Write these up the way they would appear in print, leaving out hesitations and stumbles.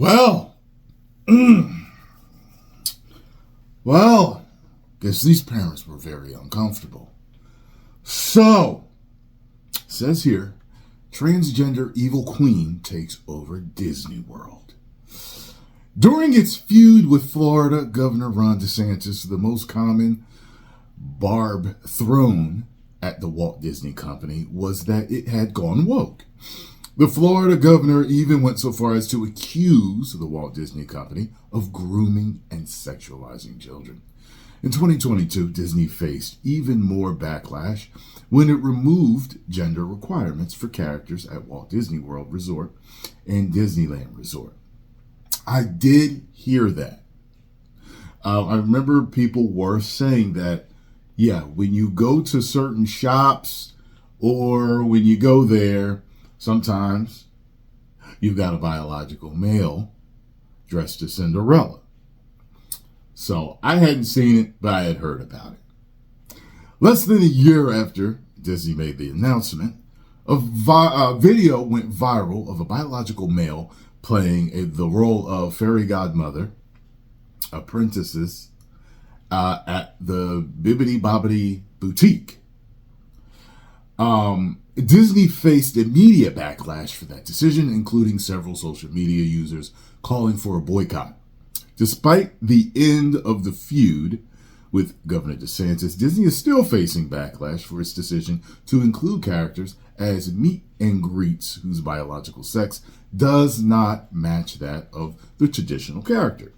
Well, well, guess these parents were very uncomfortable. So, says here, transgender evil queen takes over Disney World. During its feud with Florida Governor Ron DeSantis, the most common barb thrown at the Walt Disney Company was that it had gone woke. The Florida governor even went so far as to accuse the Walt Disney Company of grooming and sexualizing children. In 2022, Disney faced even more backlash when it removed gender requirements for characters at Walt Disney World Resort and Disneyland Resort. I did hear that. I remember people were saying that, yeah, when you go to certain shops or when you go there, sometimes you've got a biological male dressed as Cinderella. So I hadn't seen it, but I had heard about it. Less than a year after Disney made the announcement, a video went viral of a biological male playing the role of fairy godmother apprentices at the Bibbidi Bobbidi Boutique. Disney faced immediate backlash for that decision, including several social media users calling for a boycott. Despite the end of the feud with Governor DeSantis, Disney is still facing backlash for its decision to include characters as meet and greets whose biological sex does not match that of the traditional character.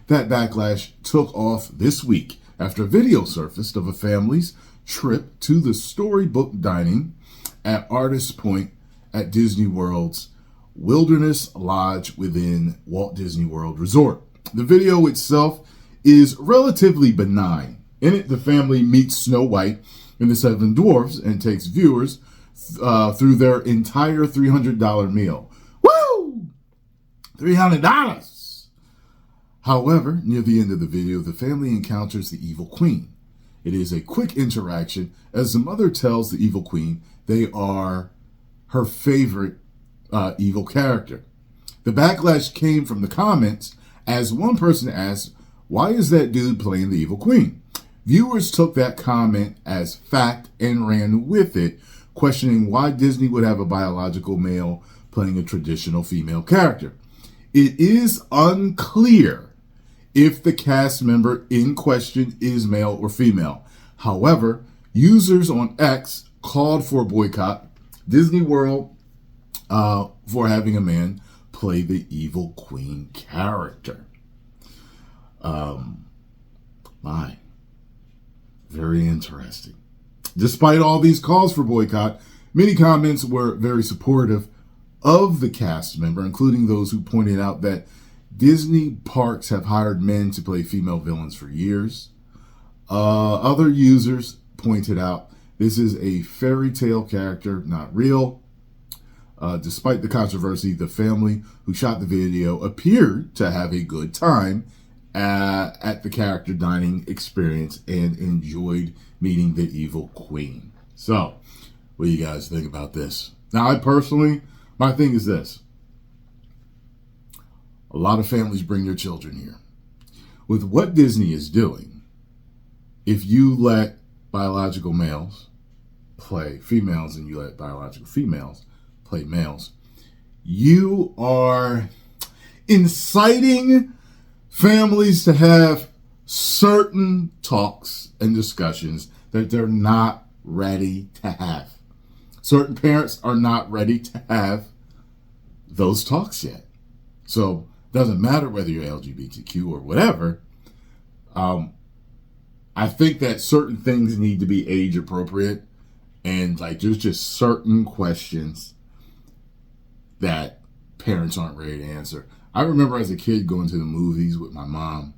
That backlash took off this week after a video surfaced of a family's trip to the storybook dining at Artist Point at Disney World's Wilderness Lodge within Walt Disney World Resort. The video itself is relatively benign. In it, the family meets Snow White and the Seven Dwarfs and takes viewers through their entire $300 meal. Woo! $300! However, near the end of the video, the family encounters the evil queen. It is a quick interaction as the mother tells the evil queen they are her favorite evil character. The backlash came from the comments as one person asked, "Why is that dude playing the evil queen?" Viewers took that comment as fact and ran with it, questioning why Disney would have a biological male playing a traditional female character. It is unclear if the cast member in question is male or female. However, users on X called for a boycott Disney World for having a man play the evil queen character. Very interesting. Despite all these calls for boycott, many comments were very supportive of the cast member, including those who pointed out that Disney parks have hired men to play female villains for years. Other users pointed out this is a fairy tale character, not real. Despite the controversy, the family who shot the video appeared to have a good time at the character dining experience and enjoyed meeting the evil queen. So, what do you guys think about this? Now, I personally, my thing is this. A lot of families bring their children here. With what Disney is doing, if you let biological males play females and you let biological females play males, you are inciting families to have certain talks and discussions that they're not ready to have. Certain parents are not ready to have those talks yet. So it doesn't matter whether you're LGBTQ or whatever. I think that certain things need to be age appropriate, and like there's just certain questions that parents aren't ready to answer. I remember as a kid going to the movies with my mom,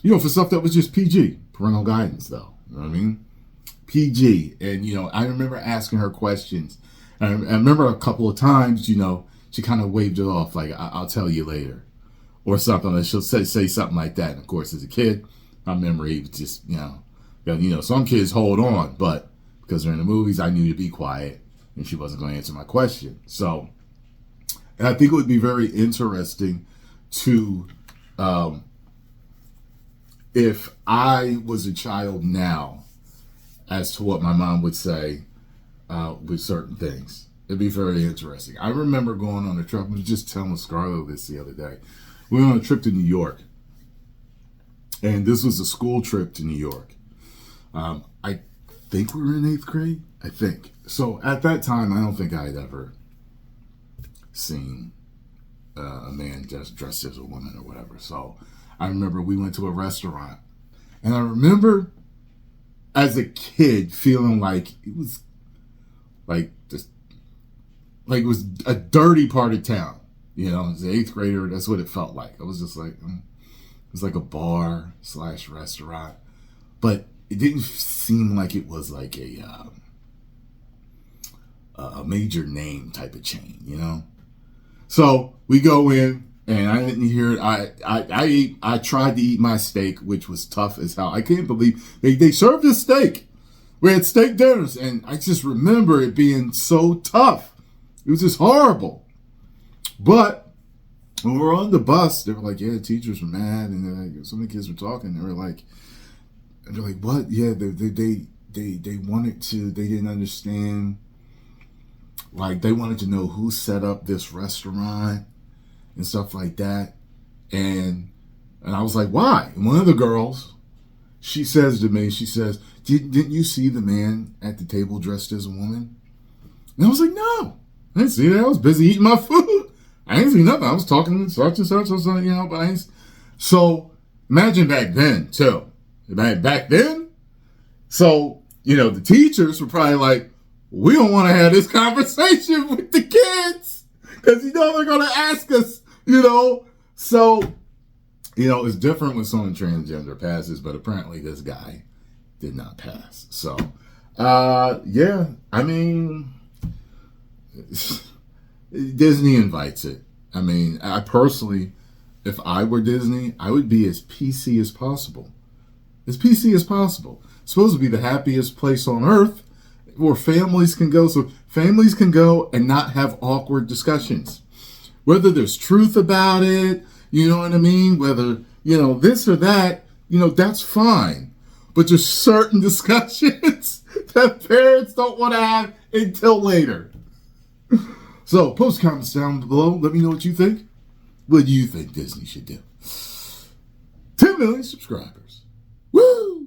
for stuff that was just PG, parental guidance though, you know what I mean? PG. And, I remember asking her questions. And I remember a couple of times, she kind of waved it off, like, I'll tell you later, or something. And she'll say something like that. And of course, as a kid, my memory was just, some kids hold on, but because they're in the movies, I knew to be quiet and she wasn't going to answer my question. So And I think it would be very interesting to, if I was a child now, as to what my mom would say with certain things. It'd be very interesting. I remember going on a trip. I was just telling Scarlett this the other day. We went on a trip to New York. And this was a school trip to New York. I think we were in 8th grade. I think. So at that time, I don't think I had ever seen a man just dressed as a woman or whatever. So I remember we went to a restaurant. And I remember as a kid feeling like it was like just like it was a dirty part of town. You know, as an 8th grader, that's what it felt like. I was just like, it was like a bar / restaurant. But it didn't seem like it was like a major name type of chain, you know? So we go in, and I didn't hear it. I tried to eat my steak, which was tough as hell. I can't believe they served this steak. We had steak dinners, and I just remember it being so tough. It was just horrible. But when we were on the bus, they were like, yeah, the teachers were mad, and some of the kids were talking. They're like, what? Yeah, they wanted to, they didn't understand. Like, they wanted to know who set up this restaurant and stuff like that. And I was like, why? And one of the girls, she says to me, she says, didn't you see the man at the table dressed as a woman? And I was like, no, I didn't see that. I was busy eating my food. I ain't see nothing. I was talking to such and such or something, you know, but I ain't. So imagine back then, too. Back then. So, you know, the teachers were probably like, we don't want to have this conversation with the kids because, you know, they're going to ask us, you know. So, you know, it's different when someone transgender passes, but apparently this guy did not pass. So, yeah, I mean, Disney invites it. I mean, I personally, if I were Disney, I would be as PC as possible. As PC as possible. It's supposed to be the happiest place on earth where families can go. So families can go and not have awkward discussions. Whether there's truth about it, you know what I mean? Whether, you know, this or that, you know, that's fine. But there's certain discussions that parents don't want to have until later. So post comments down below. Let me know what you think. What do you think Disney should do? 10 million subscribers. Woo!